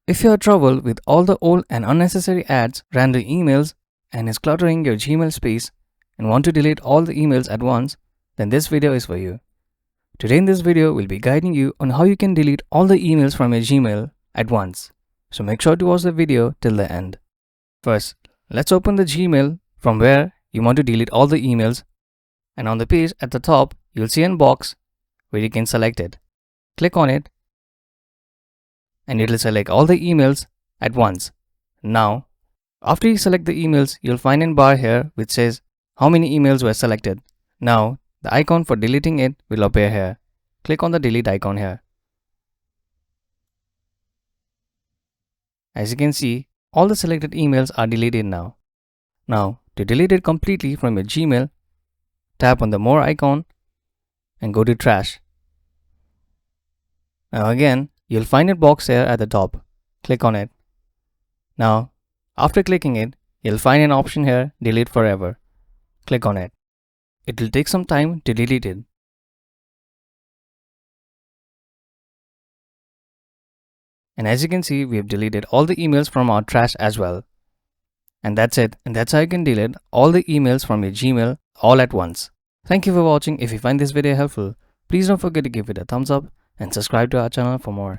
If you have trouble with all the old and unnecessary ads, random emails, and is cluttering your Gmail space and want to delete all the emails at once, then this video is for you. Today in this video, we'll be guiding you on how you can delete all the emails from your Gmail at once. So make sure to watch the video till the end. First, let's open the Gmail from where you want to delete all the emails, and on the page at the top, you'll see a box where you can select it. Click on it and it will select all the emails at once. Now, after you select the emails, you'll find a bar here which says how many emails were selected. Now, the icon for deleting it will appear here. Click on the delete icon here. As you can see, all the selected emails are deleted now. Now, to delete it completely from your Gmail, tap on the more icon and go to trash. Now again, you'll find a box here at the top. Click on it. Now, after clicking it, you'll find an option here, delete forever. Click on it. It will take some time to delete it. And as you can see, we have deleted all the emails from our trash as well. And that's it. And that's how you can delete all the emails from your Gmail all at once. Thank you for watching. If you find this video helpful, please don't forget to give it a thumbs up and subscribe to our channel for more.